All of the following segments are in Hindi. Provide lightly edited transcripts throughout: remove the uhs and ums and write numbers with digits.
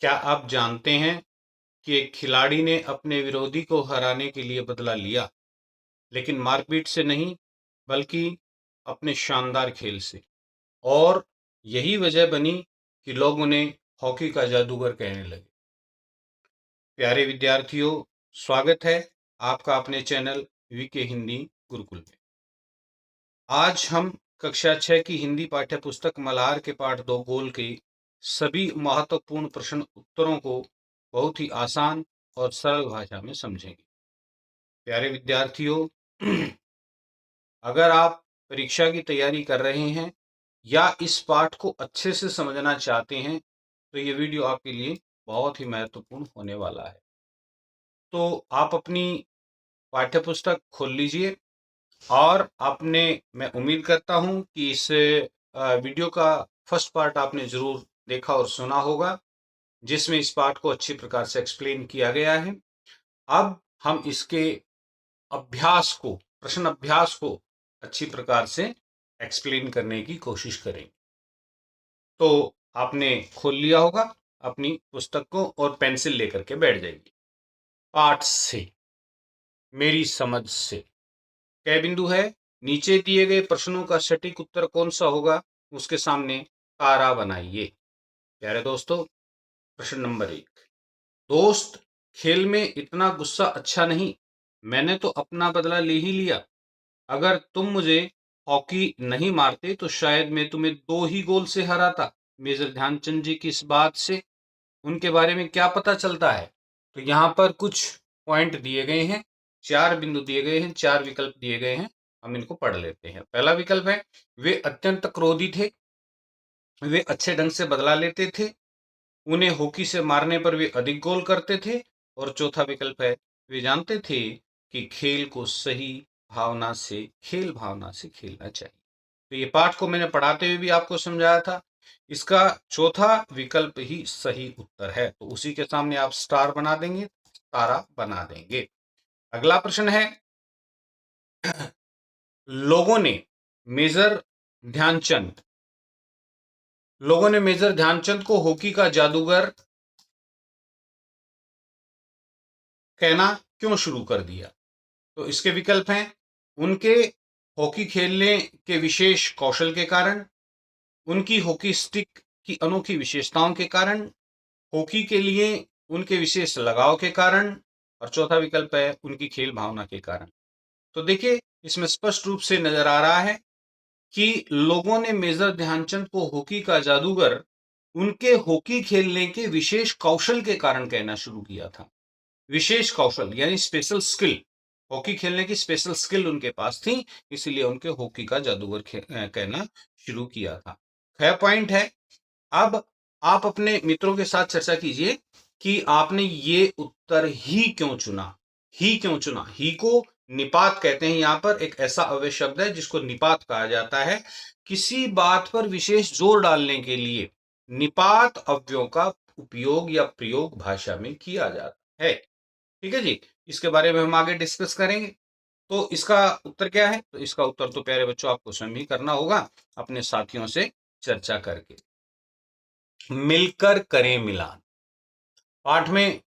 क्या आप जानते हैं कि एक खिलाड़ी ने अपने विरोधी को हराने के लिए बदला लिया, लेकिन मारपीट से नहीं, बल्कि अपने शानदार खेल से। और यही वजह बनी कि लोग उन्हें हॉकी का जादूगर कहने लगे। प्यारे विद्यार्थियों, स्वागत है आपका अपने चैनल वीके हिंदी गुरुकुल में। आज हम कक्षा 6 की हिंदी पाठ्य पुस्तक मल्हार के पाठ 2 गोल के सभी महत्वपूर्ण प्रश्न उत्तरों को बहुत ही आसान और सरल भाषा में समझेंगे। प्यारे विद्यार्थियों, अगर आप परीक्षा की तैयारी कर रहे हैं या इस पाठ को अच्छे से समझना चाहते हैं, तो ये वीडियो आपके लिए बहुत ही महत्वपूर्ण होने वाला है। तो आप अपनी पाठ्य पुस्तक खोल लीजिए और मैं उम्मीद करता हूं कि इस वीडियो का फर्स्ट पार्ट आपने जरूर देखा और सुना होगा, जिसमें इस पाठ को अच्छी प्रकार से एक्सप्लेन किया गया है। अब हम इसके प्रश्न अभ्यास को अच्छी प्रकार से एक्सप्लेन करने की कोशिश करें। तो आपने खोल लिया होगा अपनी पुस्तक को और पेंसिल लेकर के बैठ जाइए। पाठ से, मेरी समझ से, क्या बिंदु है? नीचे दिए गए प्रश्नों का सटीक उत्तर कौन सा होगा, उसके सामने तारा बनाइए। प्यारे दोस्तों, प्रश्न नंबर 1। दोस्त, खेल में इतना गुस्सा अच्छा नहीं, मैंने तो अपना बदला ले ही लिया। अगर तुम मुझे हॉकी नहीं मारते तो शायद मैं तुम्हें 2 ही गोल से हराता। मेजर ध्यानचंद जी की इस बात से उनके बारे में क्या पता चलता है? तो यहाँ पर कुछ पॉइंट दिए गए हैं, 4 बिंदु दिए गए हैं, 4 विकल्प दिए गए हैं। हम इनको पढ़ लेते हैं। पहला विकल्प है, वे अत्यंत क्रोधी थे, वे अच्छे ढंग से बदला लेते थे, उन्हें हॉकी से मारने पर वे अधिक गोल करते थे। और चौथा विकल्प है, वे जानते थे कि खेल भावना से खेलना चाहिए। तो ये पाठ को मैंने पढ़ाते हुए भी आपको समझाया था। इसका चौथा विकल्प ही सही उत्तर है, तो उसी के सामने आप स्टार बना देंगे, तारा बना देंगे। अगला प्रश्न है, लोगों ने मेजर ध्यानचंद को हॉकी का जादूगर कहना क्यों शुरू कर दिया? तो इसके विकल्प हैं, उनके हॉकी खेलने के विशेष कौशल के कारण, उनकी हॉकी स्टिक की अनोखी विशेषताओं के कारण, हॉकी के लिए उनके विशेष लगाव के कारण, और चौथा विकल्प है उनकी खेल भावना के कारण। तो देखिए, इसमें स्पष्ट रूप से नजर आ रहा है कि लोगों ने मेजर ध्यानचंद को हॉकी का जादूगर उनके हॉकी खेलने के विशेष कौशल के कारण कहना शुरू किया था। विशेष कौशल यानी स्पेशल स्किल, हॉकी खेलने की स्पेशल स्किल उनके पास थी, इसलिए उनके हॉकी का जादूगर कहना शुरू किया था। 6 पॉइंट है। अब आप अपने मित्रों के साथ चर्चा कीजिए कि आपने ये उत्तर ही क्यों चुना। ही को निपात कहते हैं। यहां पर एक ऐसा अव्यय शब्द है जिसको निपात कहा जाता है। किसी बात पर विशेष जोर डालने के लिए निपात अव्ययों का उपयोग या प्रयोग भाषा में किया जाता है। ठीक है जी, इसके बारे में हम आगे डिस्कस करेंगे। तो इसका उत्तर क्या है? तो इसका उत्तर तो प्यारे बच्चों आपको स्वयं ही करना होगा अपने साथियों से चर्चा करके। मिलकर करें मिलान। पाठ में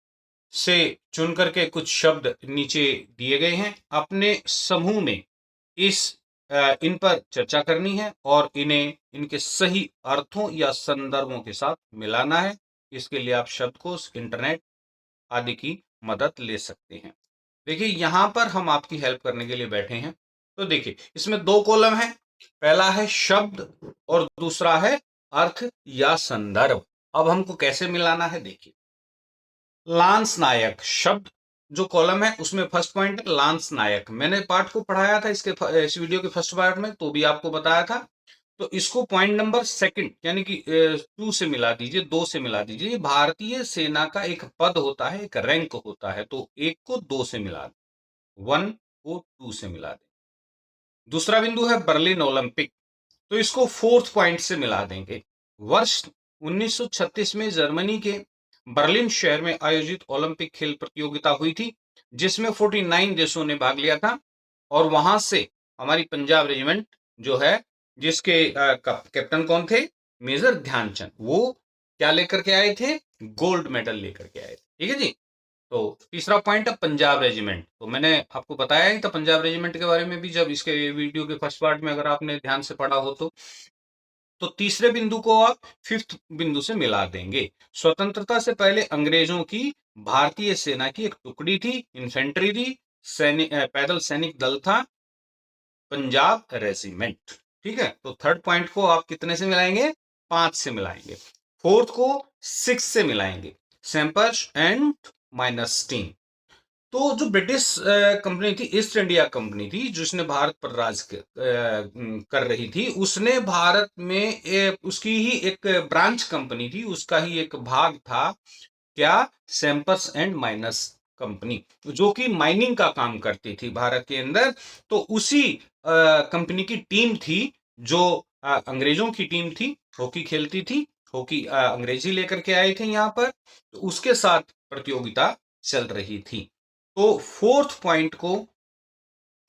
से चुन करके कुछ शब्द नीचे दिए गए हैं। अपने समूह में इन पर चर्चा करनी है और इन्हें इनके सही अर्थों या संदर्भों के साथ मिलाना है। इसके लिए आप शब्दकोश, इंटरनेट आदि की मदद ले सकते हैं। देखिए, यहां पर हम आपकी हेल्प करने के लिए बैठे हैं। तो देखिए, इसमें 2 कॉलम है। पहला है शब्द और दूसरा है अर्थ या संदर्भ। अब हमको कैसे मिलाना है, देखिए। लांस नायक शब्द जो कॉलम है उसमें फर्स्ट पॉइंट है लांस नायक। मैंने पार्ट को पढ़ाया था इस वीडियो के फर्स्ट पार्ट में, तो भी आपको बताया था। तो इसको पॉइंट नंबर सेकंड यानी कि 2 से मिला दीजिए, 2 से मिला दीजिए। ये भारतीय सेना का एक पद होता है, एक रैंक होता है। तो 1 को 2 से मिला दें, 1 को 2 से मिला दें। दूसरा बिंदु है बर्लिन ओलंपिक, तो इसको 4th पॉइंट से मिला देंगे। वर्ष 1936 में जर्मनी के बर्लिन शहर में आयोजित ओलंपिक खेल प्रतियोगिता हुई थी, जिसमें 49 देशों ने भाग लिया था। और वहां से हमारी पंजाब रेजिमेंट जो है, जिसके कैप्टन कौन थे? मेजर ध्यानचंद। वो क्या लेकर के आए थे? गोल्ड मेडल लेकर के आए थे। ठीक है जी। तो तीसरा पॉइंट है पंजाब रेजिमेंट। तो मैंने आपको बताया ही था पंजाब रेजिमेंट के बारे में भी, जब इसके वीडियो के फर्स्ट पार्ट में अगर आपने ध्यान से पढ़ा हो तो तीसरे बिंदु को आप फिफ्थ बिंदु से मिला देंगे। स्वतंत्रता से पहले अंग्रेजों की भारतीय सेना की एक टुकड़ी थी, इन्फेंट्री थी, पैदल सैनिक दल था, पंजाब रेजिमेंट। ठीक है। तो थर्ड पॉइंट को आप कितने से मिलाएंगे? 5 से मिलाएंगे। फोर्थ को 6 से मिलाएंगे, सैम्पर्स एंड माइनस टीम। तो जो ब्रिटिश कंपनी थी, ईस्ट इंडिया कंपनी थी, जिसने भारत पर राज कर रही थी, उसने भारत में उसकी ही एक ब्रांच कंपनी थी, उसका ही एक भाग था, क्या? सैम्पर्स एंड माइनस कंपनी, जो कि माइनिंग का काम करती थी भारत के अंदर। तो उसी कंपनी की टीम थी, जो अंग्रेजों की टीम थी, हॉकी खेलती थी, हॉकी अंग्रेजी लेकर के आए थे यहाँ पर, तो उसके साथ प्रतियोगिता चल रही थी। तो फोर्थ पॉइंट को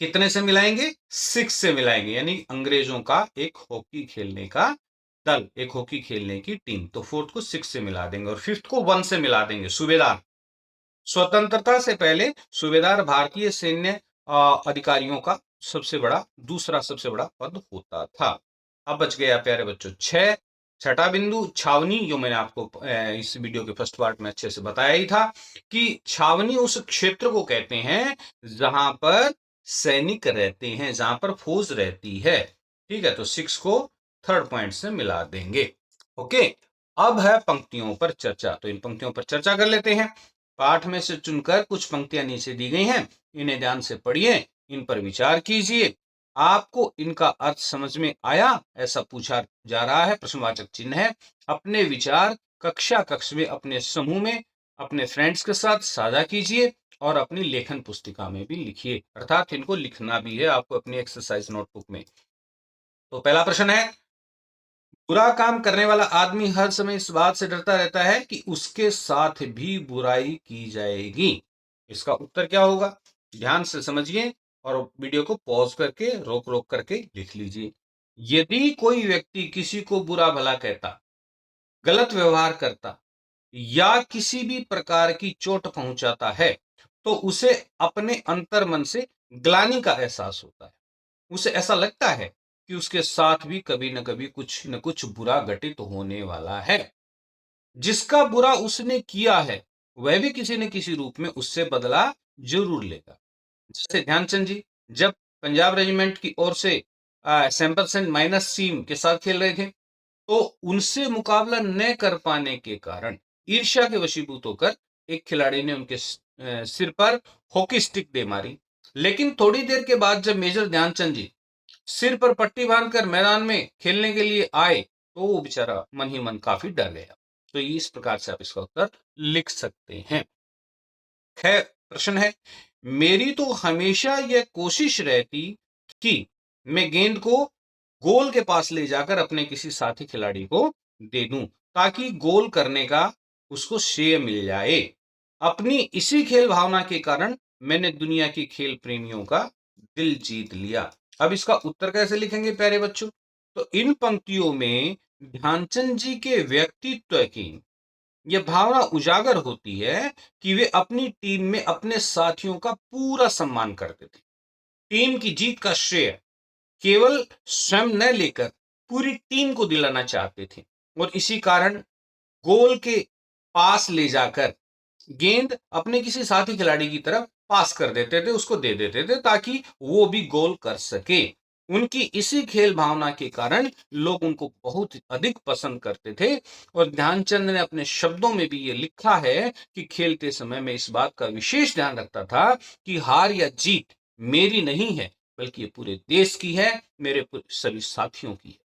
कितने से मिलाएंगे? 6 से मिलाएंगे, यानी अंग्रेजों का एक हॉकी खेलने का दल, एक हॉकी खेलने की टीम। तो फोर्थ को 6 से मिला देंगे और फिफ्थ को 1 से मिला देंगे, सूबेदार। स्वतंत्रता से पहले सूबेदार भारतीय सैन्य अधिकारियों का दूसरा सबसे बड़ा पद होता था। अब बच गया प्यारे बच्चों छठा बिंदु, छावनी, जो मैंने आपको इस वीडियो के फर्स्ट पार्ट में अच्छे से बताया ही था कि छावनी उस क्षेत्र को कहते हैं जहां पर सैनिक रहते हैं, जहां पर फौज रहती है। ठीक है। तो 6 को थर्ड पॉइंट से मिला देंगे। ओके। अब है पंक्तियों पर चर्चा। तो इन पंक्तियों पर चर्चा कर लेते हैं। पाठ में से चुनकर कुछ पंक्तियां नीचे दी गई हैं, इन्हें ध्यान से पढ़िए, इन पर विचार कीजिए। आपको इनका अर्थ समझ में आया, ऐसा पूछा जा रहा है, प्रश्नवाचक चिन्ह है। अपने विचार कक्ष में, अपने समूह में, अपने फ्रेंड्स के साथ साझा कीजिए और अपनी लेखन पुस्तिका में भी लिखिए, अर्थात इनको लिखना भी है आपको अपनी एक्सरसाइज नोटबुक में। तो पहला प्रश्न है, बुरा काम करने वाला आदमी हर समय इस बात से डरता रहता है कि उसके साथ भी बुराई की जाएगी। इसका उत्तर क्या होगा? ध्यान से समझिए और वीडियो को पॉज करके रोक रोक करके लिख लीजिए। यदि कोई व्यक्ति किसी को बुरा भला कहता, गलत व्यवहार करता या किसी भी प्रकार की चोट पहुंचाता है, तो उसे अपने अंतर्मन से ग्लानि का एहसास होता है। उसे ऐसा लगता है कि उसके साथ भी कभी न कभी कुछ न कुछ बुरा घटित होने वाला है। जिसका बुरा उसने किया है, वह भी किसी न किसी रूप में उससे बदला जरूर लेगा। जैसे ध्यानचंद जी जब पंजाब रेजिमेंट की ओर से सैम्पर्स एंड माइनस टीम के साथ खेल रहे थे, तो उनसे मुकाबला न कर पाने के कारण ईर्ष्या के वशीभूत होकर एक खिलाड़ी ने उनके सिर पर हॉकी स्टिक दे मारी। लेकिन थोड़ी देर के बाद जब मेजर ध्यानचंद जी सिर पर पट्टी बांधकर मैदान में खेलने के लिए आए, तो वो बेचारा मन ही मन काफी डर गया। तो इस प्रकार से आप इसका उत्तर लिख सकते हैं। खैर, प्रश्न है, मेरी तो हमेशा यह कोशिश रहती कि मैं गेंद को गोल के पास ले जाकर अपने किसी साथी खिलाड़ी को दे दूं, ताकि गोल करने का उसको श्रेय मिल जाए। अपनी इसी खेल भावना के कारण मैंने दुनिया के खेल प्रेमियों का दिल जीत लिया। अब इसका उत्तर कैसे लिखेंगे प्यारे बच्चों? तो इन पंक्तियों में ध्यानचंद जी के व्यक्तित्व की यह भावना उजागर होती है कि वे अपनी टीम में अपने साथियों का पूरा सम्मान करते थे। टीम की जीत का श्रेय केवल स्वयं न लेकर पूरी टीम को दिलाना चाहते थे और इसी कारण गोल के पास ले जाकर गेंद अपने किसी साथी खिलाड़ी की तरफ पास कर देते थे, उसको दे देते थे, ताकि वो भी गोल कर सके। उनकी इसी खेल भावना के कारण लोग उनको बहुत अधिक पसंद करते थे और ध्यानचंद ने अपने शब्दों में भी ये लिखा है कि खेलते समय मैं इस बात का विशेष ध्यान रखता था कि हार या जीत मेरी नहीं है, बल्कि ये पूरे देश की है, मेरे सभी साथियों की है।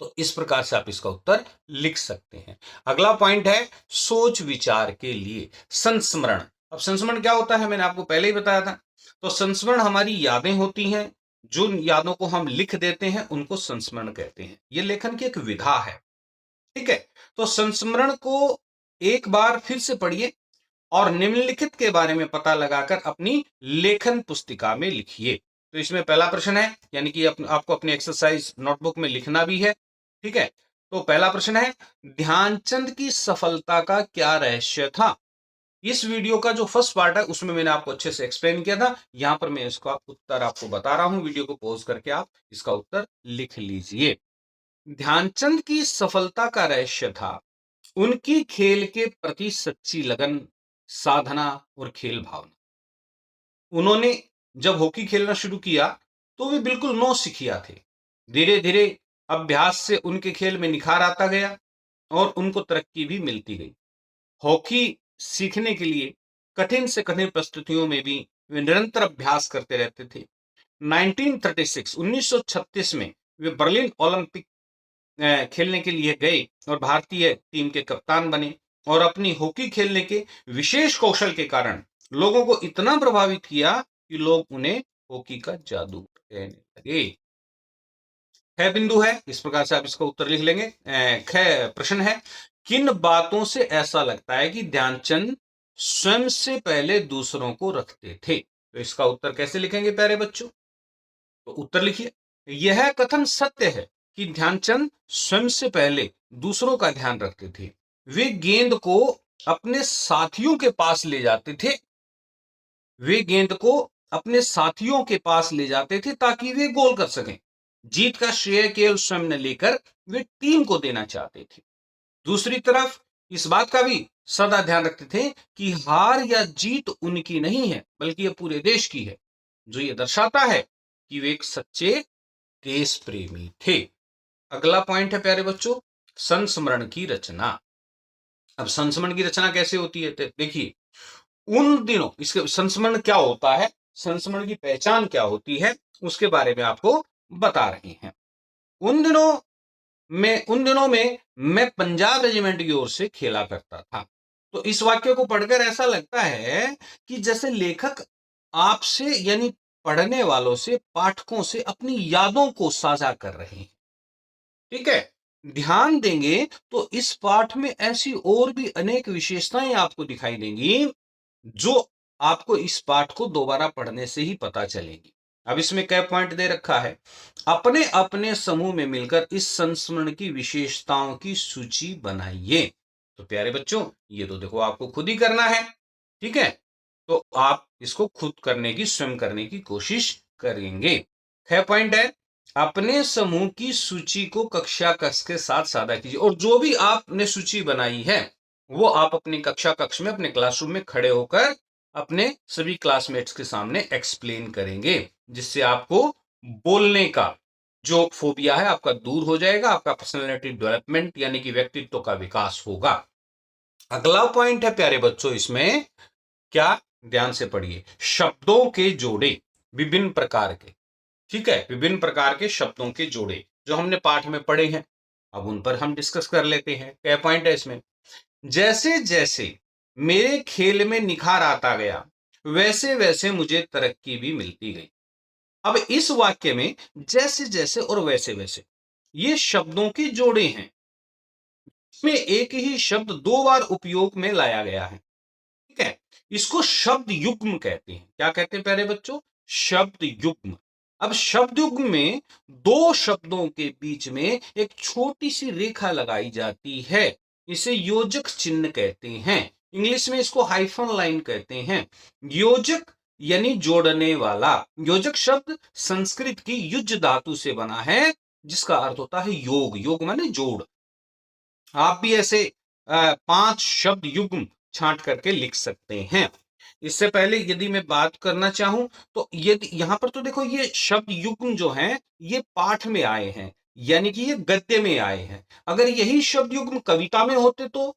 तो इस प्रकार से आप इसका उत्तर लिख सकते हैं। अगला पॉइंट है सोच विचार के लिए संस्मरण। अब संस्मरण क्या होता है, मैंने आपको पहले ही बताया था। तो संस्मरण हमारी यादें होती हैं, जो यादों को हम लिख देते हैं उनको संस्मरण कहते हैं। यह लेखन की एक विधा है। ठीक है। तो संस्मरण को एक बार फिर से पढ़िए और निम्नलिखित के बारे में पता लगाकर अपनी लेखन पुस्तिका में लिखिए। तो इसमें पहला प्रश्न है, यानी कि आपको अपनी एक्सरसाइज नोटबुक में लिखना भी है। ठीक है। तो पहला प्रश्न है, ध्यानचंद की सफलता का क्या रहस्य था? इस वीडियो का जो फर्स्ट पार्ट है उसमें मैंने आपको अच्छे से एक्सप्लेन किया था। यहां पर मैं इसका उत्तर आपको बता रहा हूं, वीडियो को पॉज करके आप इसका उत्तर लिख लीजिए। ध्यानचंद की सफलता का रहस्य था उनकी खेल के प्रति सच्ची लगन, साधना और खेल भावना। उन्होंने जब हॉकी खेलना शुरू किया तो वे बिल्कुल नौसिखिया थे। धीरे धीरे अभ्यास से उनके खेल में निखार आता गया और उनको तरक्की भी मिलती गई। हॉकी सीखने के लिए कठिन से कठिन परिस्थितियों में भी वे निरंतर अभ्यास करते रहते थे। 1936 में वे बर्लिन ओलंपिक खेलने के लिए गए और भारतीय टीम के कप्तान बने और अपनी हॉकी खेलने के विशेष कौशल के कारण लोगों को इतना प्रभावित किया कि लोग उन्हें हॉकी का जादू कहने लगे। ख बिंदु है, इस प्रकार से आप इसका उत्तर लिख लेंगे। ख प्रश्न है, किन बातों से ऐसा लगता है कि ध्यानचंद स्वयं से पहले दूसरों को रखते थे? तो इसका उत्तर कैसे लिखेंगे प्यारे बच्चों? तो उत्तर लिखिए, यह कथन सत्य है कि ध्यानचंद स्वयं से पहले दूसरों का ध्यान रखते थे। वे गेंद को अपने साथियों के पास ले जाते थे। वे गेंद को अपने साथियों के पास ले जाते थे ताकि वे गोल कर सकें। जीत का श्रेय केवल स्वयं न लेकर वे टीम को देना चाहते थे। दूसरी तरफ इस बात का भी सदा ध्यान रखते थे कि हार या जीत उनकी नहीं है बल्कि यह पूरे देश की है, जो ये दर्शाता है कि वे एक सच्चे देश प्रेमी थे। अगला पॉइंट है प्यारे बच्चों, संस्मरण की रचना। अब संस्मरण की रचना कैसे होती है? देखिए, उन दिनों इसके संस्मरण क्या होता है, संस्मरण की पहचान क्या होती है, उसके बारे में आपको बता रहे हैं। उन दिनों में मैं पंजाब रेजिमेंट की ओर से खेला करता था। तो इस वाक्य को पढ़कर ऐसा लगता है कि जैसे लेखक आपसे यानी पढ़ने वालों से, पाठकों से अपनी यादों को साझा कर रहे हैं। ठीक है, ध्यान देंगे तो इस पाठ में ऐसी और भी अनेक विशेषताएं आपको दिखाई देंगी जो आपको इस पाठ को दोबारा पढ़ने से ही पता चलेगी। अब इसमें क्या पॉइंट दे रखा है, अपने अपने समूह में मिलकर इस संस्मरण की विशेषताओं की सूची बनाइए। तो प्यारे बच्चों, ये तो देखो आपको खुद ही करना है। ठीक है, तो आप इसको खुद करने की, स्वयं करने की कोशिश करेंगे। है पॉइंट है, अपने समूह की सूची को कक्षा कक्ष के साथ साझा कीजिए और जो भी आपने सूची बनाई है वो आप अपनी कक्षा कक्ष में, अपने क्लासरूम में खड़े होकर अपने सभी क्लासमेट्स के सामने एक्सप्लेन करेंगे, जिससे आपको बोलने का जो फोबिया है आपका दूर हो जाएगा, आपका पर्सनालिटी डेवलपमेंट यानी कि व्यक्तित्व का विकास होगा। अगला पॉइंट है प्यारे बच्चों, इसमें क्या, ध्यान से पढ़िए, शब्दों के जोड़े विभिन्न प्रकार के। ठीक है, विभिन्न प्रकार के शब्दों के जोड़े जो हमने पाठ में पढ़े हैं, अब उन पर हम डिस्कस कर लेते हैं। क्या पॉइंट है इसमें, जैसे जैसे मेरे खेल में निखार आता गया वैसे वैसे मुझे तरक्की भी मिलती गई। अब इस वाक्य में जैसे जैसे और वैसे वैसे ये शब्दों के जोड़े हैं। इसमें एक ही शब्द दो बार उपयोग में लाया गया है। ठीक है, इसको शब्द युग्म कहते हैं। क्या कहते हैं प्यारे बच्चों? शब्द युग्म। अब शब्द युग्म में दो शब्दों के बीच में एक छोटी सी रेखा लगाई जाती है, इसे योजक चिन्ह कहते हैं। इंग्लिश में इसको हाइफन लाइन कहते हैं। योजक यानी जोड़ने वाला। योजक शब्द संस्कृत की युज धातु से बना है, जिसका अर्थ होता है योग। योग माने जोड़। आप भी ऐसे 5 शब्द युग्म छांट करके लिख सकते हैं। इससे पहले यदि मैं बात करना चाहूं तो यदि यहां पर तो देखो, ये शब्द युग्म जो हैं ये पाठ में आए हैं, यानी कि ये गद्य में आए हैं। अगर यही शब्द युग्म कविता में होते तो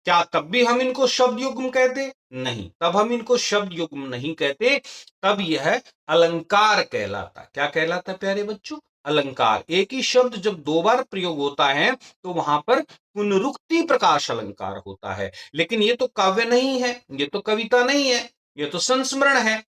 क्या तब भी हम इनको शब्द युग्म कहते? नहीं, तब हम इनको शब्द युग्म नहीं कहते, तब यह अलंकार कहलाता। क्या कहलाता प्यारे बच्चों? अलंकार। एक ही शब्द जब दो बार प्रयोग होता है तो वहां पर पुनरुक्ति प्रकाश अलंकार होता है। लेकिन ये तो काव्य नहीं है, ये तो कविता नहीं है, ये तो संस्मरण है।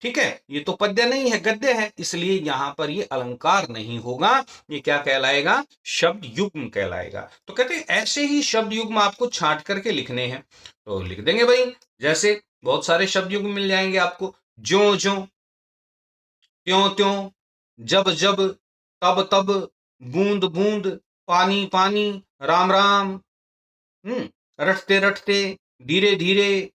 ठीक है, ये तो पद्य नहीं है, गद्य है, इसलिए यहां पर ये अलंकार नहीं होगा। ये क्या कहलाएगा? शब्द युग्म कहलाएगा। तो कहते हैं ऐसे ही शब्द युग्म आपको छांट करके लिखने हैं, तो लिख देंगे भाई। जैसे बहुत सारे शब्द युग्म मिल जाएंगे आपको, ज्यो ज्यो, त्यों त्यों, जब जब, तब तब, बूंद बूंद, पानी पानी, राम राम, रटते रटते, धीरे धीरे,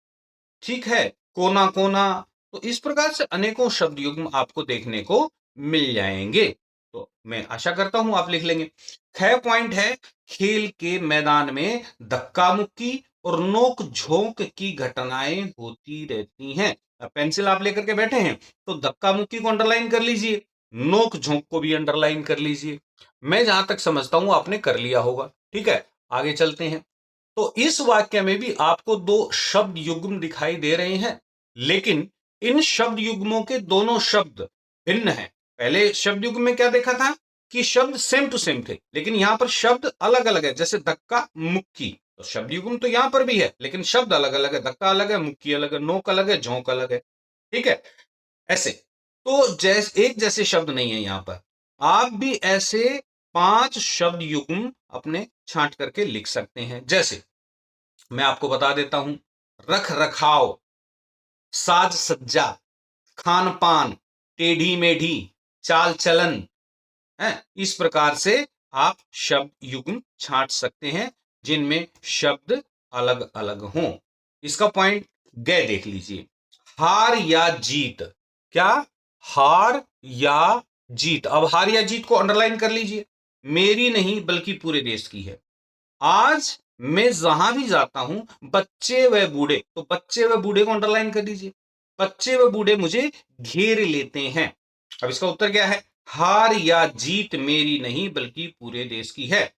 ठीक है, कोना कोना। तो इस प्रकार से अनेकों शब्द युग्म आपको देखने को मिल जाएंगे। तो मैं आशा करता हूं आप लिख लेंगे। 6 पॉइंट है, खेल के मैदान में धक्का मुक्की और नोक झोंक की घटनाएं होती रहती हैं। अब पेंसिल आप लेकर के बैठे हैं तो धक्का मुक्की को अंडरलाइन कर लीजिए, नोक झोंक को भी अंडरलाइन कर लीजिए। मैं जहां तक समझता हूं आपने कर लिया होगा। ठीक है, आगे चलते हैं। तो इस वाक्य में भी आपको दो शब्द युग्म दिखाई दे रहे हैं, लेकिन इन शब्द युग्मों के दोनों शब्द भिन्न हैं। पहले शब्द युग्म में क्या देखा था कि शब्द सेम टू सेम थे, लेकिन यहां पर शब्द अलग अलग है। जैसे धक्का मुक्की, तो शब्द युग्म तो यहां पर भी है, लेकिन शब्द अलग अलग है। धक्का अलग है, मुक्की अलग है, नोक अलग है, झोंक अलग है। ठीक है, ऐसे तो जैसे एक जैसे शब्द नहीं है यहां पर। आप भी ऐसे 5 शब्द युग्म अपने छांट करके लिख सकते हैं। जैसे मैं आपको बता देता हूं, रख रखाव, साज सज्जा, खान पान, टेढ़ी मेढ़ी, चाल चलन है। इस प्रकार से आप शब्द युग्म छांट सकते हैं जिनमें शब्द अलग अलग हों। इसका पॉइंट गए देख लीजिए, हार या जीत। क्या? हार या जीत। अब हार या जीत को अंडरलाइन कर लीजिए, मेरी नहीं बल्कि पूरे देश की है। आज मैं जहां भी जाता हूं, बच्चे व बूढ़े, तो बच्चे व बूढ़े को अंडरलाइन कर दीजिए। बच्चे व बूढ़े मुझे घेर लेते हैं। अब इसका उत्तर क्या है? हार या जीत मेरी नहीं बल्कि पूरे देश की है।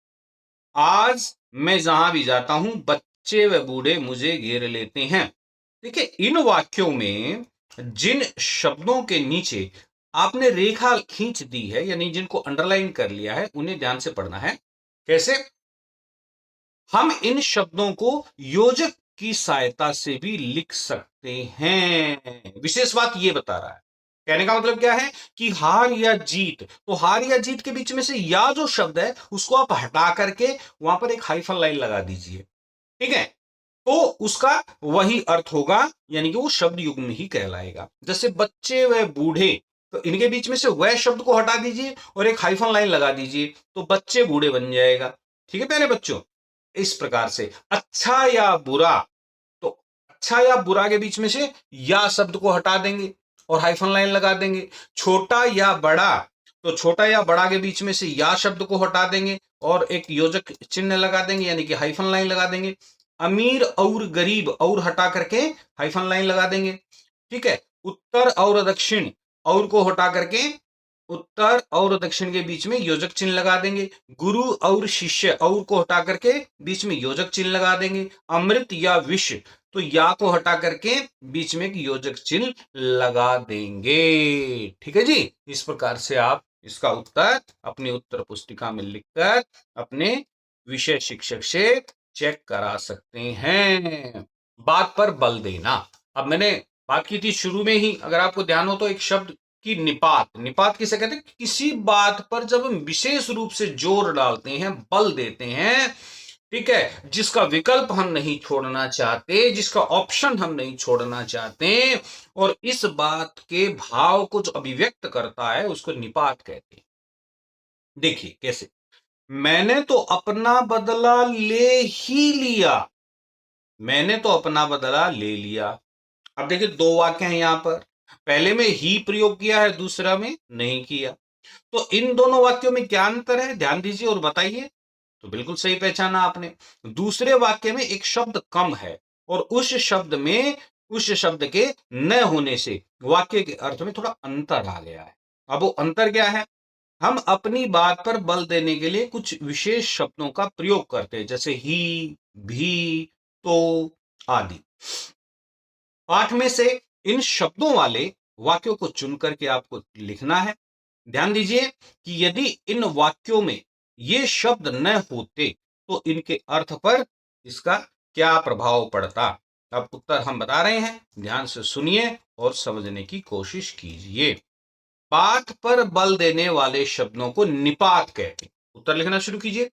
आज मैं जहां भी जाता हूं, बच्चे व बूढ़े मुझे घेर लेते हैं। देखिए, इन वाक्यों में जिन शब्दों के नीचे आपने रेखा खींच दी है, यानी जिनको अंडरलाइन कर लिया है, उन्हें ध्यान से पढ़ना है। कैसे? हम इन शब्दों को योजक की सहायता से भी लिख सकते हैं। विशेष बात यह बता रहा है, कहने का मतलब क्या है कि हार या जीत, तो हार या जीत के बीच में से या जो शब्द है उसको आप हटा करके वहां पर एक हाइफन लाइन लगा दीजिए। ठीक है, तो उसका वही अर्थ होगा, यानी कि वो शब्द युग्म ही कहलाएगा। जैसे बच्चे व बूढ़े, तो इनके बीच में से वह शब्द को हटा दीजिए और एक हाइफन लाइन लगा दीजिए, तो बच्चे बूढ़े बन जाएगा। ठीक है प्यारे बच्चों, इस प्रकार से अच्छा या बुरा, तो अच्छा या बुरा के बीच में से या शब्द को हटा देंगे और हाइफन लाइन लगा देंगे। छोटा या बड़ा, तो छोटा या बड़ा के बीच में से या शब्द को हटा देंगे और एक योजक चिन्ह लगा देंगे, यानी कि हाइफन लाइन लगा देंगे। अमीर और गरीब, और हटा करके हाइफन लाइन लगा देंगे। ठीक है, उत्तर और दक्षिण, और को हटा करके उत्तर और दक्षिण के बीच में योजक चिन्ह लगा देंगे। गुरु और शिष्य, और को हटा करके बीच में योजक चिन्ह लगा देंगे। अमृत या विष, तो या को हटा करके बीच में एक योजक चिन्ह लगा देंगे। ठीक है जी, इस प्रकार से आप इसका उत्तर अपनी उत्तर पुस्तिका में लिखकर अपने विषय शिक्षक से चेक करा सकते हैं। बात पर बल देना, अब मैंने बात की थी शुरू में ही, अगर आपको ध्यान हो तो, एक शब्द की निपात। निपात किसे कहते हैं? किसी बात पर जब हम विशेष रूप से जोर डालते हैं, बल देते हैं, ठीक है, जिसका विकल्प हम नहीं छोड़ना चाहते, जिसका ऑप्शन हम नहीं छोड़ना चाहते, और इस बात के भाव को जो अभिव्यक्त करता है उसको निपात कहते हैं। देखिए कैसे, मैंने तो अपना बदला ले ही लिया, मैंने तो अपना बदला ले लिया। अब देखिए, दो वाक्य हैं यहां पर, पहले में ही प्रयोग किया है, दूसरा में नहीं किया। तो इन दोनों वाक्यों में क्या अंतर है, ध्यान दीजिए और बताइए। तो बिल्कुल सही पहचाना आपने, दूसरे वाक्य में एक शब्द कम है और उस शब्द के न होने से वाक्य के अर्थ में थोड़ा अंतर आ गया है। अब वो अंतर क्या है? हम अपनी बात पर बल देने के लिए कुछ विशेष शब्दों का प्रयोग करते हैं, जैसे ही, भी, तो आदि। पाठ में से इन शब्दों वाले वाक्यों को चुन करके आपको लिखना है। ध्यान दीजिए कि यदि इन वाक्यों में ये शब्द न होते तो इनके अर्थ पर इसका क्या प्रभाव पड़ता। अब उत्तर हम बता रहे हैं, ध्यान से सुनिए और समझने की कोशिश कीजिए। बात पर बल देने वाले शब्दों को निपात कहते हैं। उत्तर लिखना शुरू कीजिए।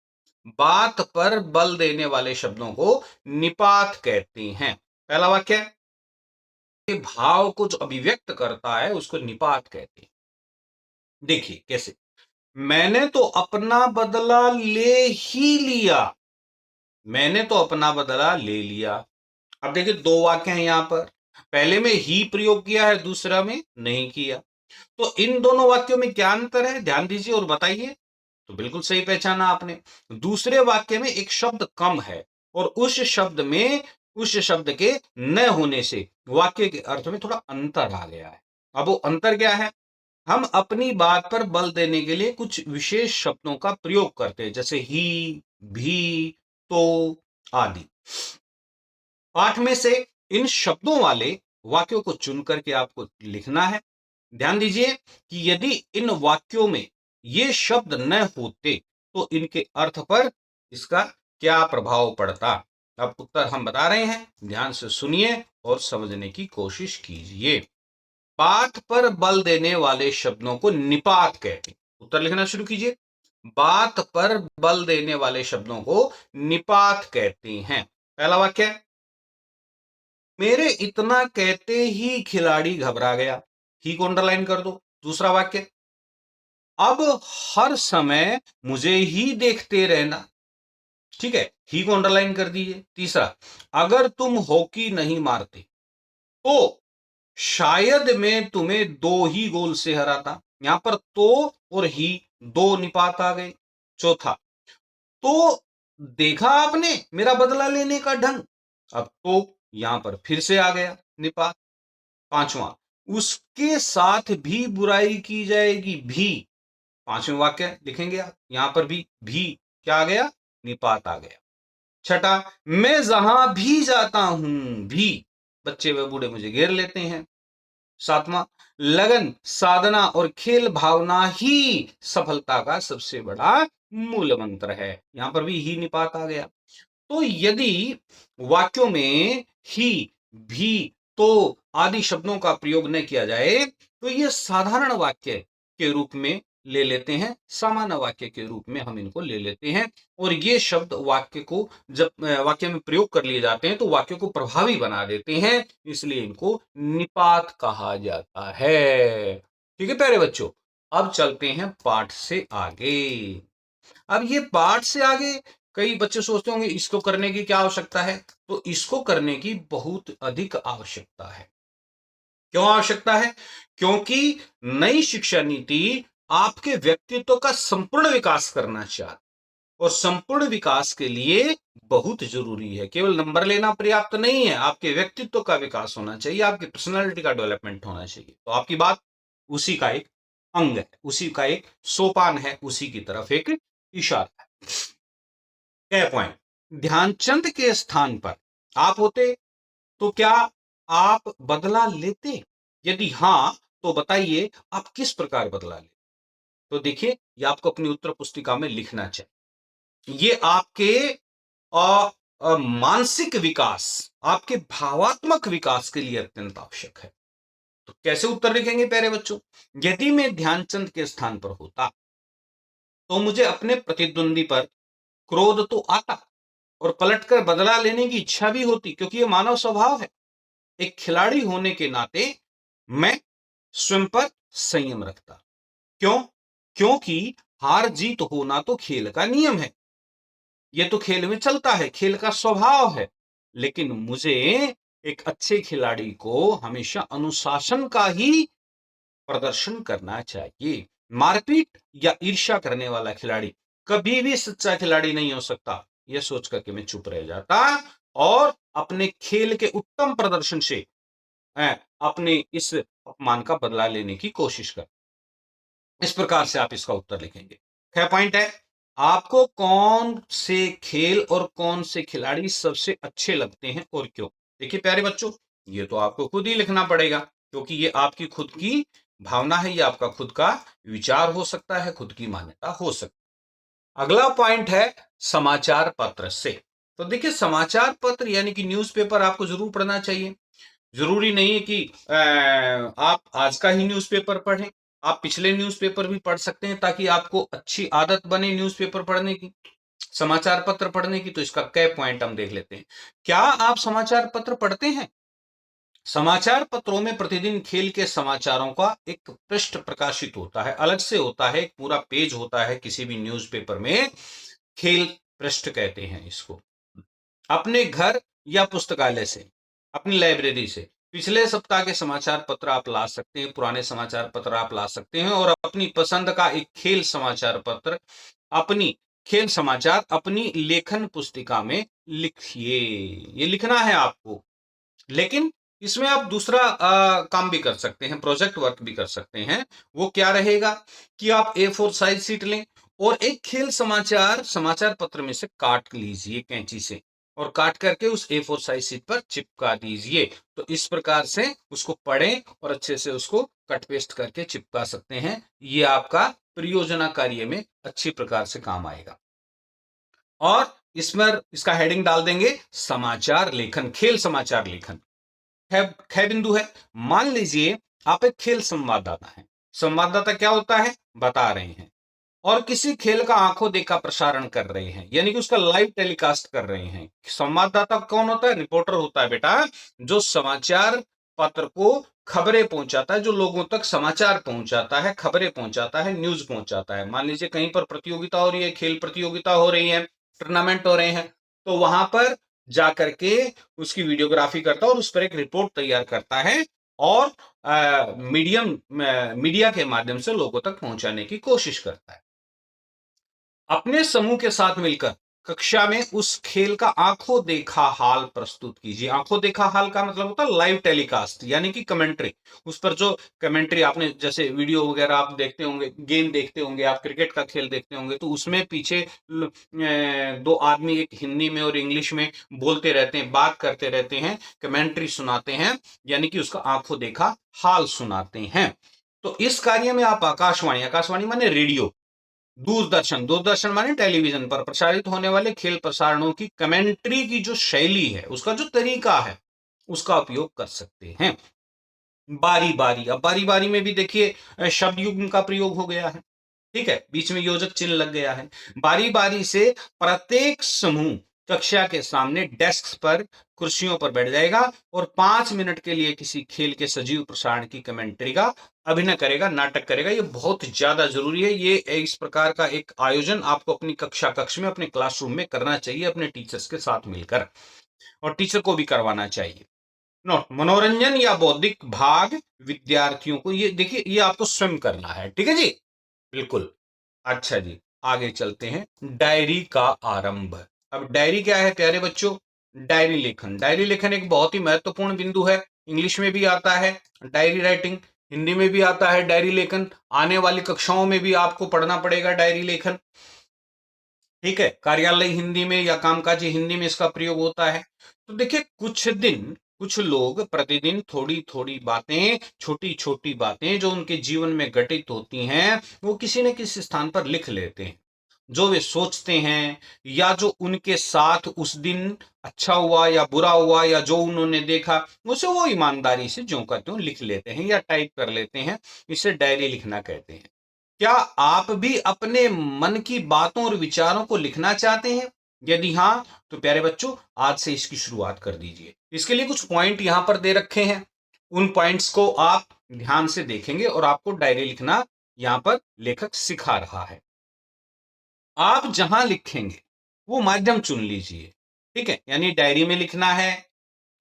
बात पर बल देने वाले शब्दों को निपात कहते हैं। पहला वाक्य, भाव को जो अभिव्यक्त करता है उसको निपात कहते हैं। देखिए कैसे, मैंने तो अपना बदला ले ही लिया। मैंने तो अपना बदला ले लिया। अब देखिए दो वाक्य हैं यहां पर, पहले में ही प्रयोग किया है, दूसरा में नहीं किया। तो इन दोनों वाक्यों में क्या अंतर है, ध्यान दीजिए और बताइए। तो बिल्कुल सही पहचाना आपने। दूसरे वाक्य में एक शब्द कम है और उस शब्द के न होने से वाक्य के अर्थ में थोड़ा अंतर आ गया है। अब वो अंतर क्या है, हम अपनी बात पर बल देने के लिए कुछ विशेष शब्दों का प्रयोग करते हैं, जैसे ही, भी, तो आदि। पाठ में से इन शब्दों वाले वाक्यों को चुन करके आपको लिखना है। ध्यान दीजिए कि यदि इन वाक्यों में ये शब्द न होते तो इनके अर्थ पर इसका क्या प्रभाव पड़ता। अब उत्तर हम बता रहे हैं, ध्यान से सुनिए और समझने की कोशिश कीजिए। बात पर बल देने वाले शब्दों को निपात कहते हैं। उत्तर लिखना शुरू कीजिए। बात पर बल देने वाले शब्दों को निपात कहते हैं। पहला वाक्य है, मेरे इतना कहते ही खिलाड़ी घबरा गया। ही को अंडरलाइन कर दो। दूसरा वाक्य, अब हर समय मुझे ही देखते रहना। ठीक है, ही को अंडरलाइन कर दीजिए। तीसरा, अगर तुम हॉकी नहीं मारते तो शायद मैं तुम्हें 2 ही गोल से हराता। यहां पर तो और ही दो निपात आ गए। चौथा, तो देखा आपने मेरा बदला लेने का ढंग। अब तो यहां पर फिर से आ गया निपात। पांचवा, उसके साथ भी बुराई की जाएगी। भी, पांचवें वाक्य लिखेंगे आप, यहां पर भी क्या आ गया, निपात आ गया। छठा, मैं जहां भी जाता हूं, भी बच्चे व बूढ़े मुझे घेर लेते हैं। सातवां, लगन, साधना और खेल भावना ही सफलता का सबसे बड़ा मूल मंत्र है। यहां पर भी ही निपात आ गया। तो यदि वाक्यों में ही, भी, तो आदि शब्दों का प्रयोग न किया जाए तो यह साधारण वाक्य के रूप में ले लेते हैं, सामान्य वाक्य के रूप में हम इनको ले लेते हैं। और ये शब्द वाक्य को जब वाक्य में प्रयोग कर लिए जाते हैं तो वाक्य को प्रभावी बना देते हैं, इसलिए इनको निपात कहा जाता है। ठीक है प्यारे बच्चों, अब चलते हैं पाठ से आगे। अब ये पाठ से आगे कई बच्चे सोचते होंगे इसको करने की क्या आवश्यकता है, तो इसको करने की बहुत अधिक आवश्यकता है। क्यों आवश्यकता है, क्योंकि नई शिक्षा नीति आपके व्यक्तित्व का संपूर्ण विकास करना चाहती है और संपूर्ण विकास के लिए बहुत जरूरी है। केवल नंबर लेना पर्याप्त नहीं है, आपके व्यक्तित्व का विकास होना चाहिए, आपकी पर्सनालिटी का डेवलपमेंट होना चाहिए। तो आपकी बात उसी का एक अंग है, उसी का एक सोपान है, उसी की तरफ एक इशारा है। क्या पॉइंट, ध्यानचंद के स्थान पर आप होते तो क्या आप बदला लेते? यदि हां तो बताइए आप किस प्रकार बदला लेते? तो देखिए ये आपको अपनी उत्तर पुस्तिका में लिखना चाहिए। ये आपके मानसिक विकास, आपके भावात्मक विकास के लिए अत्यंत आवश्यक है। तो कैसे उत्तर लिखेंगे प्यारे बच्चों, यदि मैं ध्यानचंद के स्थान पर होता तो मुझे अपने प्रतिद्वंदी पर क्रोध तो आता और पलटकर बदला लेने की इच्छा भी होती, क्योंकि यह मानव स्वभाव है। एक खिलाड़ी होने के नाते मैं स्वयं पर संयम रखता। क्यों? क्योंकि हार जीत होना तो खेल का नियम है, यह तो खेल में चलता है, खेल का स्वभाव है। लेकिन मुझे एक अच्छे खिलाड़ी को हमेशा अनुशासन का ही प्रदर्शन करना चाहिए। मारपीट या ईर्ष्या करने वाला खिलाड़ी कभी भी सच्चा खिलाड़ी नहीं हो सकता, यह सोच करके मैं चुप रह जाता और अपने खेल के उत्तम प्रदर्शन से अपने इस अपमान का बदला लेने की कोशिश कर। इस प्रकार से आप इसका उत्तर लिखेंगे। क्या पॉइंट है, आपको कौन से खेल और कौन से खिलाड़ी सबसे अच्छे लगते हैं और क्यों? देखिए प्यारे बच्चों, ये तो आपको खुद ही लिखना पड़ेगा, क्योंकि ये आपकी खुद की भावना है, ये आपका खुद का विचार हो सकता है, खुद की मान्यता हो सकती है। अगला पॉइंट है समाचार पत्र से। तो देखिए समाचार पत्र यानी कि न्यूज़पेपर आपको जरूर पढ़ना चाहिए। जरूरी नहीं है कि आप आज का ही न्यूज़पेपर पढ़ें, आप पिछले न्यूज़पेपर भी पढ़ सकते हैं ताकि आपको अच्छी आदत बने न्यूज़पेपर पढ़ने की, समाचार पत्र पढ़ने की। तो इसका क्या पॉइंट हम देख लेते हैं। क्या आप समाचार पत्र पढ़ते हैं? समाचार पत्रों में प्रतिदिन खेल के समाचारों का एक पृष्ठ प्रकाशित होता है, अलग से होता है, एक पूरा पेज होता है किसी भी न्यूज़पेपर में, खेल पृष्ठ कहते हैं इसको। अपने घर या पुस्तकालय से, अपनी लाइब्रेरी से पिछले सप्ताह के समाचार पत्र आप ला सकते हैं, पुराने समाचार पत्र आप ला सकते हैं और अपनी पसंद का एक खेल समाचार पत्र, अपनी खेल समाचार अपनी लेखन पुस्तिका में लिखिए। ये लिखना है आपको, लेकिन इसमें आप दूसरा काम भी कर सकते हैं, प्रोजेक्ट वर्क भी कर सकते हैं। वो क्या रहेगा कि आप A4 साइज शीट लें और एक खेल समाचार पत्र में से काट लीजिए कैंची से और काट करके उस A4 साइज शीट पर चिपका दीजिए। तो इस प्रकार से उसको पढ़ें और अच्छे से उसको कट पेस्ट करके चिपका सकते हैं। ये आपका परियोजना कार्य में अच्छी प्रकार से काम आएगा। और इसमें इसका हेडिंग डाल देंगे समाचार लेखन, खेल समाचार लेखन। ख बिंदु है, मान लीजिए आप एक खेल संवाददाता हैं। संवाददाता क्या होता है बता रहे हैं, और किसी खेल का आंखों देखा प्रसारण कर रहे हैं, यानी कि उसका लाइव टेलीकास्ट कर रहे हैं। संवाददाता कौन होता है? रिपोर्टर होता है बेटा, जो समाचार पत्र को खबरें पहुंचाता है, जो लोगों तक समाचार पहुंचाता है, खबरें पहुंचाता है, न्यूज पहुंचाता है। मान लीजिए कहीं पर प्रतियोगिता हो रही है, खेल प्रतियोगिता हो रही है, टूर्नामेंट हो रहे हैं, तो वहां पर जाकर के उसकी वीडियोग्राफी करता है और उस पर एक रिपोर्ट तैयार करता है और मीडिया के माध्यम से लोगों तक पहुंचाने की कोशिश करता है। अपने समूह के साथ मिलकर कक्षा में उस खेल का आंखों देखा हाल प्रस्तुत कीजिए। आंखों देखा हाल का मतलब होता है लाइव टेलीकास्ट, यानी कि कमेंट्री। उस पर जो कमेंट्री आपने जैसे वीडियो वगैरह आप देखते होंगे, गेम देखते होंगे, आप क्रिकेट का खेल देखते होंगे, तो उसमें पीछे दो आदमी एक हिंदी में और इंग्लिश में बोलते रहते हैं, बात करते रहते हैं, कमेंट्री सुनाते हैं, यानी कि उसका आंखों देखा हाल सुनाते हैं। तो इस कार्य में आप आकाशवाणी माने रेडियो, दूरदर्शन माने टेलीविजन पर प्रसारित होने वाले खेल प्रसारणों की कमेंट्री की जो शैली है, उसका जो तरीका है, उसका उपयोग कर सकते हैं। बारी बारी, अब बारी बारी में भी देखिए शब्द युग्म का प्रयोग हो गया है, ठीक है, बीच में योजक चिन्ह लग गया है। बारी बारी से प्रत्येक समूह कक्षा के सामने डेस्क पर, कुर्सियों पर बैठ जाएगा और 5 मिनट के लिए किसी खेल के सजीव प्रसारण की कमेंट्री का अभिनय करेगा, नाटक करेगा। ये बहुत ज्यादा जरूरी है। ये इस प्रकार का एक आयोजन आपको अपनी कक्ष में, अपने क्लासरूम में करना चाहिए, अपने टीचर्स के साथ मिलकर, और टीचर को भी करवाना चाहिए। नोट, मनोरंजन या बौद्धिक भाग विद्यार्थियों को, ये देखिए ये आपको स्वयं करना है, ठीक है जी, बिल्कुल। अच्छा जी, आगे चलते हैं। डायरी का आरंभ। अब डायरी क्या है प्यारे बच्चों? डायरी लेखन। डायरी लेखन एक बहुत ही महत्वपूर्ण बिंदु है। इंग्लिश में भी आता है डायरी राइटिंग, हिंदी में भी आता है डायरी लेखन। आने वाली कक्षाओं में भी आपको पढ़ना पड़ेगा डायरी लेखन, ठीक है। कार्यालय हिंदी में या कामकाजी हिंदी में इसका प्रयोग होता है। तो देखिए कुछ लोग प्रतिदिन थोड़ी थोड़ी बातें, छोटी छोटी बातें जो उनके जीवन में घटित होती हैं, वो किसी न किसी स्थान पर लिख लेते हैं। जो वे सोचते हैं या जो उनके साथ उस दिन अच्छा हुआ या बुरा हुआ या जो उन्होंने देखा, उसे वो ईमानदारी से ज्यों का त्यों लिख लेते हैं या टाइप कर लेते हैं। इसे डायरी लिखना कहते हैं। क्या आप भी अपने मन की बातों और विचारों को लिखना चाहते हैं? यदि हाँ, तो प्यारे बच्चों आज से इसकी शुरुआत कर दीजिए। इसके लिए कुछ पॉइंट यहां पर दे रखे हैं। उन पॉइंट्स को आप ध्यान से देखेंगे और आपको डायरी लिखना यहां पर लेखक सिखा रहा है। आप जहां लिखेंगे वो माध्यम चुन लीजिए, ठीक है। यानी डायरी में लिखना है,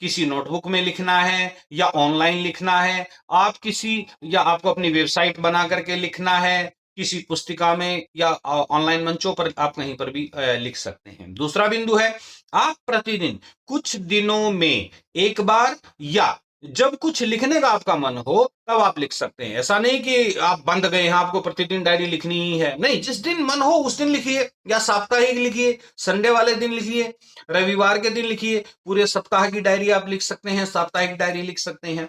किसी नोटबुक में लिखना है, या ऑनलाइन लिखना है, आप किसी, या आपको अपनी वेबसाइट बना करके लिखना है, किसी पुस्तिका में या ऑनलाइन मंचों पर आप कहीं पर भी लिख सकते हैं। दूसरा बिंदु है, आप प्रतिदिन कुछ दिनों में एक बार या जब कुछ लिखने का आपका मन हो तब आप लिख सकते हैं। ऐसा नहीं कि आप बंद गए हैं, आपको प्रतिदिन डायरी लिखनी ही है, नहीं, जिस दिन मन हो उस दिन लिखिए, या साप्ताहिक लिखिए, संडे वाले दिन लिखिए, रविवार के दिन लिखिए। पूरे सप्ताह की डायरी आप लिख सकते हैं, साप्ताहिक डायरी लिख सकते हैं,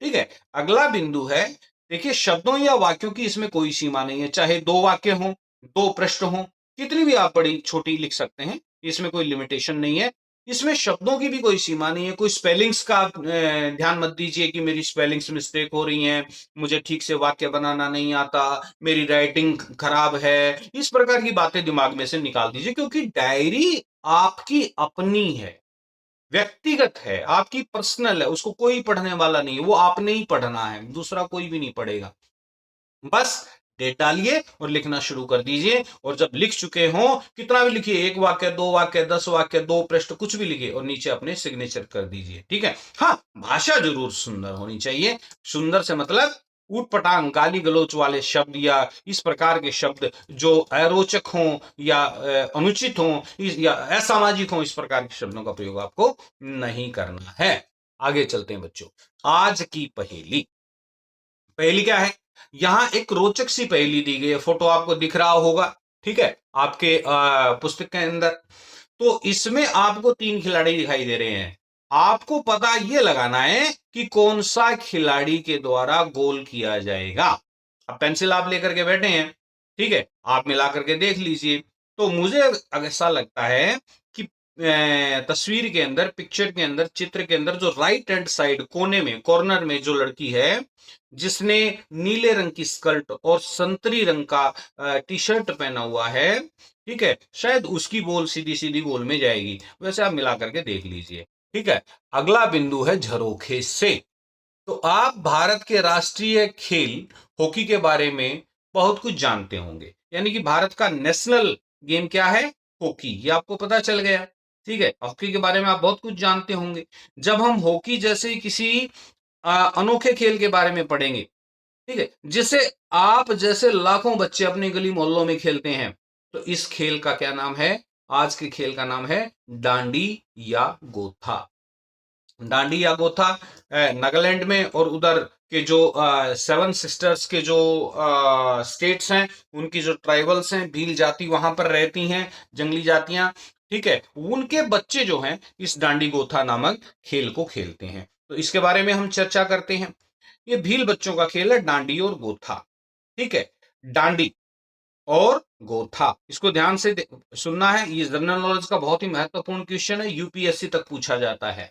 ठीक है। अगला बिंदु है, देखिए शब्दों या वाक्यों की इसमें कोई सीमा नहीं है, चाहे 2 वाक्य हों, 2 पृष्ठ हों, कितनी भी आप बड़ी छोटी लिख सकते हैं, इसमें कोई लिमिटेशन नहीं है। इसमें शब्दों की भी कोई सीमा नहीं है। कोई स्पेलिंग्स का ध्यान मत दीजिए कि मेरी स्पेलिंग्स मिस्टेक हो रही हैं, मुझे ठीक से वाक्य बनाना नहीं आता, मेरी राइटिंग खराब है, इस प्रकार की बातें दिमाग में से निकाल दीजिए, क्योंकि डायरी आपकी अपनी है। व्यक्तिगत है, आपकी पर्सनल है, उसको कोई पढ़ने वाला नहीं है, वो आपने ही पढ़ना है, दूसरा कोई भी नहीं पढ़ेगा। बस डेट डालिए और लिखना शुरू कर दीजिए, और जब लिख चुके हो, कितना भी लिखिए, 1 वाक्य, 2 वाक्य, 10 वाक्य, 2 पृष्ठ, कुछ भी लिखिए और नीचे अपने सिग्नेचर कर दीजिए, ठीक है। हाँ, भाषा जरूर सुंदर होनी चाहिए। सुंदर से मतलब ऊटपटांग गाली गलोच वाले शब्द या इस प्रकार के शब्द जो अरोचक हों या अनुचित हों या असामाजिक हों, इस प्रकार के शब्दों का प्रयोग आपको नहीं करना है। आगे चलते हैं बच्चों। आज की पहेली, पहेली क्या है? यहां एक रोचक सी पहेली दी गई है, फोटो आपको दिख रहा होगा, ठीक है, आपके पुस्तक के अंदर। तो इसमें आपको 3 खिलाड़ी दिखाई दे रहे हैं। आपको पता ये लगाना है कि कौन सा खिलाड़ी के द्वारा गोल किया जाएगा। अब पेंसिल आप लेकर के बैठे हैं, ठीक है, आप मिला करके देख लीजिए। तो मुझे ऐसा लगता है कि तस्वीर के अंदर, पिक्चर के अंदर, चित्र के अंदर जो राइट हैंड साइड कोने में, कॉर्नर में जो लड़की है, जिसने नीले रंग की स्कर्ट और संतरी रंग का टी शर्ट पहना हुआ है, ठीक है, शायद उसकी बॉल सीधी सीधी गोल में जाएगी। वैसे आप मिला करके देख लीजिए, ठीक है। अगला बिंदु है झरोखे से। तो आप भारत के राष्ट्रीय खेल हॉकी के बारे में बहुत कुछ जानते होंगे, यानी कि भारत का नेशनल गेम क्या है? हॉकी, ये आपको पता चल गया, ठीक है। हॉकी के बारे में आप बहुत कुछ जानते होंगे। जब हम हॉकी जैसे किसी अनोखे खेल के बारे में पढ़ेंगे, ठीक है, जिसे आप जैसे लाखों बच्चे अपनी गली मोहल्लों में खेलते हैं, तो इस खेल का क्या नाम है? आज के खेल का नाम है डांडी या गोथा। डांडी या गोथा नागालैंड में और उधर के जो 7 सिस्टर्स के जो स्टेट्स हैं, उनकी जो ट्राइबल्स हैं, भील जाति वहां पर रहती हैं, जंगली जातियां, ठीक है, उनके बच्चे जो हैं इस डांडी गोथा नामक खेल को खेलते हैं। तो इसके बारे में हम चर्चा करते हैं। ये भील बच्चों का खेल है डांडी और गोथा, ठीक है। डांडी और गोथा, इसको ध्यान से सुनना है, ये जनरल नॉलेज का बहुत ही महत्वपूर्ण क्वेश्चन है, यूपीएससी तक पूछा जाता है,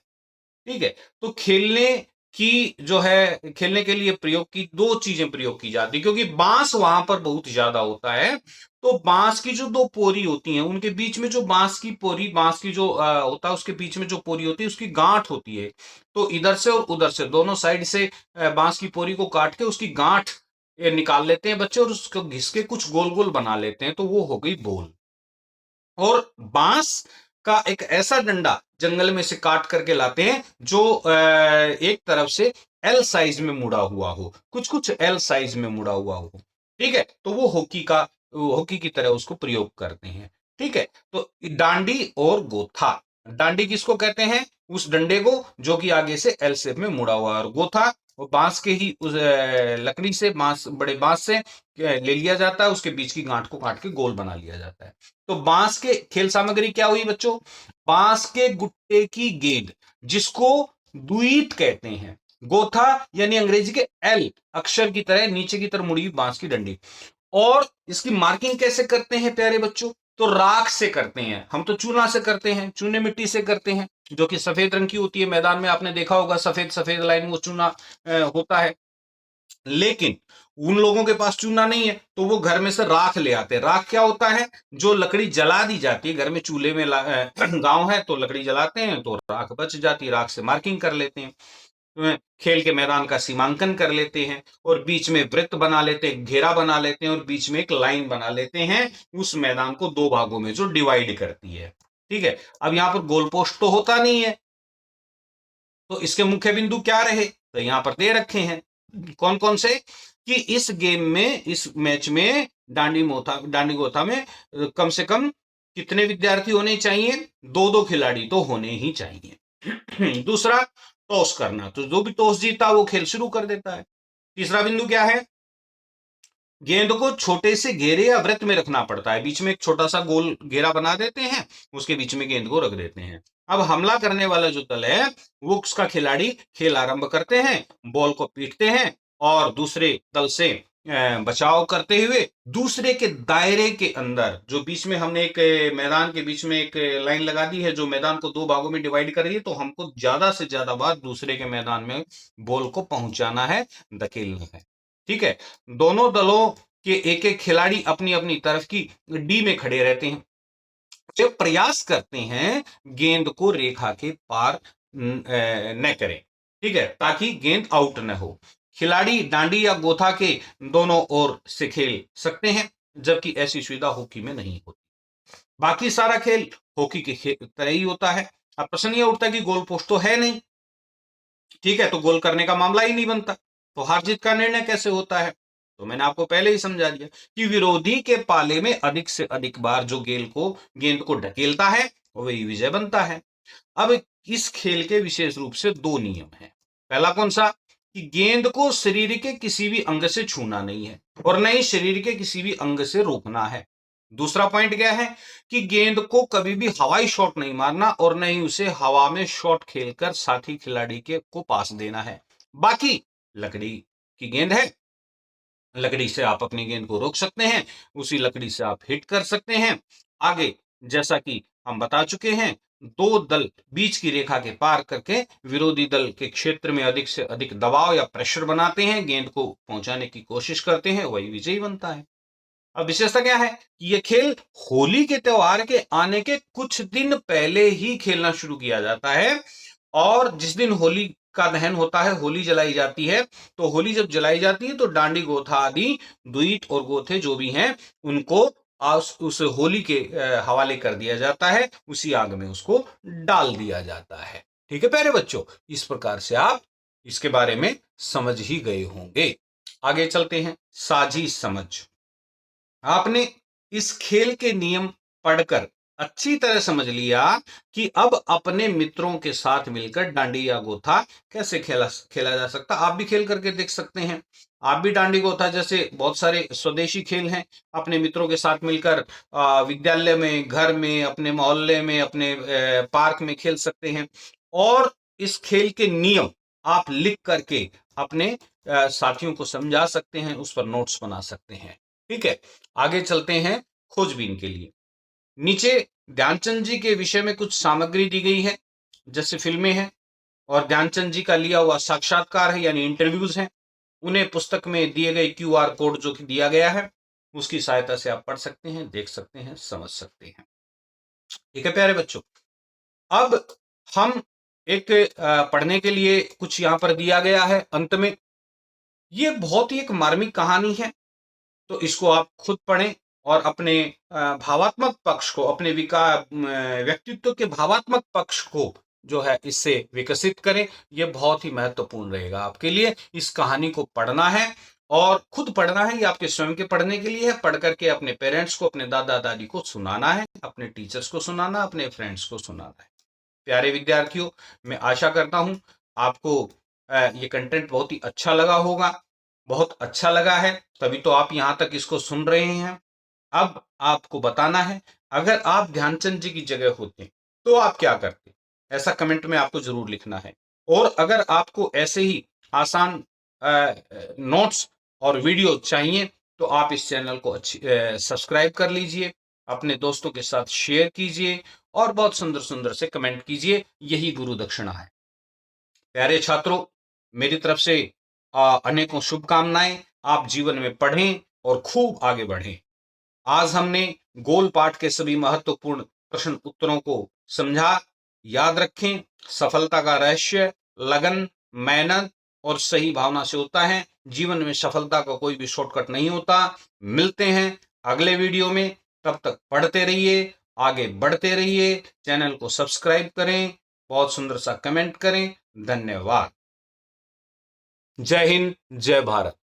ठीक है। तो खेलने की जो है, खेलने के लिए प्रयोग की 2 चीजें प्रयोग की जाती है, क्योंकि बांस वहां पर बहुत ज्यादा होता है। तो बांस की जो 2 पोरी होती हैं, उनके बीच में जो बांस की पोरी, बांस की जो होता है, उसके बीच में जो पोरी होती है, उसकी गांठ होती है। तो इधर से और उधर से दोनों साइड से बांस की पोरी को काट के उसकी गांठ निकाल लेते हैं बच्चे, और उसको घिस के कुछ गोल गोल बना लेते हैं, तो वो हो गई बॉल। और बांस का एक ऐसा डंडा जंगल में से काट करके लाते हैं जो एक तरफ से एल साइज में मुड़ा हुआ हो, कुछ कुछ एल साइज में मुड़ा हुआ हो, ठीक है। तो वो हॉकी की तरह उसको प्रयोग करते हैं, ठीक है। तो डांडी और गोथा, डांडी किसको कहते हैं? उस डंडे को जो कि आगे से एल शेप में मुड़ा हुआ है, और गोथा वो बांस के ही उस लकड़ी से, बांस, बड़े बांस से ले लिया जाता है, उसके बीच की गांठ को काट के गोल बना लिया जाता है। तो बांस के खेल सामग्री क्या हुई बच्चों? बांस के गुट्टे की गेंद, जिसको दुईत कहते हैं। गोथा यानी अंग्रेजी के एल अक्षर की तरह नीचे की तरफ मुड़ी हुई बांस की डंडी। और इसकी मार्किंग कैसे करते हैं प्यारे बच्चों? तो राख से करते हैं। हम तो चूना से करते हैं, चूने मिट्टी से करते हैं, जो कि सफेद रंग की होती है। मैदान में आपने देखा होगा सफेद सफेद लाइन, वो चूना होता है। लेकिन उन लोगों के पास चूना नहीं है, तो वो घर में से राख ले आते हैं। राख क्या होता है? जो लकड़ी जला दी जाती है, घर में चूल्हे में गांव है तो लकड़ी जलाते हैं, तो राख बच जाती है, राख से मार्किंग कर लेते हैं, खेल के मैदान का सीमांकन कर लेते हैं, और बीच में वृत्त बना लेते हैं, घेरा बना लेते हैं, और बीच में एक लाइन बना लेते हैं, उस मैदान को 2 भागों में जो डिवाइड करती है, ठीक है। अब यहां पर गोल पोस्ट तो होता नहीं है, तो इसके मुख्य बिंदु क्या रहे? तो यहां पर दे रखे हैं, कौन कौन से, कि इस गेम में, इस मैच में, डांडी गोथा में कम से कम कितने विद्यार्थी होने चाहिए? 2-2 खिलाड़ी तो होने ही चाहिए। दूसरा, टॉस करना, तो जो भी टॉस जीता वो खेल शुरू कर देता है। तीसरा बिंदु क्या है? गेंद को छोटे से घेरे या वृत्त में रखना पड़ता है, बीच में एक छोटा सा गोल घेरा बना देते हैं, उसके बीच में गेंद को रख देते हैं। अब हमला करने वाला जो दल है, वो उसका खिलाड़ी खेल आरंभ करते हैं, बॉल को पीटते हैं, और दूसरे दल से बचाव करते हुए दूसरे के दायरे के अंदर, जो बीच में हमने एक मैदान के बीच में एक लाइन लगा दी है, जो मैदान को 2 भागों में डिवाइड कर रही है, तो हमको ज्यादा से ज्यादा बार दूसरे के मैदान में बॉल को पहुंचाना है, धकेलना है, ठीक है। दोनों दलों के एक एक खिलाड़ी अपनी अपनी तरफ की डी में खड़े रहते हैं। जब प्रयास करते हैं गेंद को रेखा के पार न करें, ठीक है, ताकि गेंद आउट न हो। खिलाड़ी डांडी या गोथा के दोनों ओर से खेल सकते हैं, जबकि ऐसी सुविधा हॉकी में नहीं होती। बाकी सारा खेल हॉकी के तरह ही होता है। अब प्रश्न ये उठता है कि गोल पोस्ट तो है नहीं, ठीक है, तो गोल करने का मामला ही नहीं बनता, तो हार जीत का निर्णय कैसे होता है? तो मैंने आपको पहले ही समझा दिया कि विरोधी के पाले में अधिक से अधिक बार जो गेंद को ढकेलता है वही विजय बनता है। अब इस खेल के विशेष रूप से दो नियम हैं। पहला कौन सा? कि गेंद को शरीर के किसी भी अंग से छूना नहीं है और न ही शरीर के किसी भी अंग से रोकना है। दूसरा पॉइंट क्या है कि गेंद को कभी भी हवाई शॉट नहीं मारना और न ही उसे हवा में शॉट खेलकर साथी खिलाड़ी के को पास देना है। बाकी लकड़ी की गेंद है, लकड़ी से आप अपनी गेंद को रोक सकते हैं, उसी लकड़ी से आप हिट कर सकते हैं। आगे जैसा कि हम बता चुके हैं, दो दल बीच की रेखा के पार करके विरोधी दल के क्षेत्र में अधिक से अधिक दबाव या प्रेशर बनाते हैं, गेंद को पहुंचाने की कोशिश करते हैं, वही विजयी बनता है। अब विशेषता क्या है कि यह खेल होली के त्योहार के आने के कुछ दिन पहले ही खेलना शुरू किया जाता है और जिस दिन होली का दहन होता है, होली जलाई जाती है, तो होली जब जलाई जाती है तो डांडी गोथा आदि द्वीट और गोथे जो भी हैं उनको उस होली के हवाले कर दिया जाता है, उसी आग में उसको डाल दिया जाता है। ठीक है प्यारे बच्चों, इस प्रकार से आप इसके बारे में समझ ही गए होंगे। आगे चलते हैं, साझी समझ। आपने इस खेल के नियम पढ़कर अच्छी तरह समझ लिया कि अब अपने मित्रों के साथ मिलकर डांडी या गोथा कैसे खेला जा सकता। आप भी खेल करके देख सकते हैं। आप भी डांडी गोथा जैसे बहुत सारे स्वदेशी खेल हैं, अपने मित्रों के साथ मिलकर विद्यालय में, घर में, अपने मोहल्ले में, अपने पार्क में खेल सकते हैं। और इस खेल के नियम आप लिख करके अपने साथियों को समझा सकते हैं, उस पर नोट्स बना सकते हैं। ठीक है, आगे चलते हैं खोजबीन के लिए। नीचे ध्यानचंद जी के विषय में कुछ सामग्री दी गई है, जैसे फिल्में हैं और ध्यानचंद जी का लिया हुआ साक्षात्कार है यानी इंटरव्यूज हैं। उन्हें पुस्तक में दिए गए क्यूआर कोड जो कि दिया गया है उसकी सहायता से आप पढ़ सकते हैं, देख सकते हैं, समझ सकते हैं। ठीक है प्यारे बच्चों, अब हम एक पढ़ने के लिए कुछ यहां पर दिया गया है अंत में। ये बहुत ही एक मार्मिक कहानी है, तो इसको आप खुद पढ़ें और अपने भावात्मक पक्ष को, अपने व्यक्तित्व के भावात्मक पक्ष को जो है इससे विकसित करें। यह बहुत ही महत्वपूर्ण रहेगा आपके लिए। इस कहानी को पढ़ना है और खुद पढ़ना है, ये आपके स्वयं के पढ़ने के लिए है। पढ़ करके अपने पेरेंट्स को, अपने दादा दादी को सुनाना है, अपने टीचर्स को सुनाना, अपने फ्रेंड्स को सुनाना है। प्यारे विद्यार्थियों, मैं आशा करता हूं आपको ये कंटेंट बहुत ही अच्छा लगा होगा। बहुत अच्छा लगा है तभी तो आप यहां तक इसको सुन रहे हैं। अब आपको बताना है, अगर आप ध्यानचंद जी की जगह होते तो आप क्या करते, ऐसा कमेंट में आपको जरूर लिखना है। और अगर आपको ऐसे ही आसान नोट्स और वीडियो चाहिए तो आप इस चैनल को सब्सक्राइब कर लीजिए, अपने दोस्तों के साथ शेयर कीजिए और बहुत सुंदर सुंदर से कमेंट कीजिए। यही गुरु दक्षिणा है। प्यारे छात्रों, मेरी तरफ से अनेकों शुभकामनाएं। आप जीवन में पढ़ें और खूब आगे बढ़ें। आज हमने गोल पाठ के सभी महत्वपूर्ण प्रश्न उत्तरों को समझा। याद रखें, सफलता का रहस्य लगन, मेहनत और सही भावना से होता है। जीवन में सफलता का कोई भी शॉर्टकट नहीं होता। मिलते हैं अगले वीडियो में, तब तक पढ़ते रहिए, आगे बढ़ते रहिए, चैनल को सब्सक्राइब करें, बहुत सुंदर सा कमेंट करें। धन्यवाद। जय हिंद, जय भारत।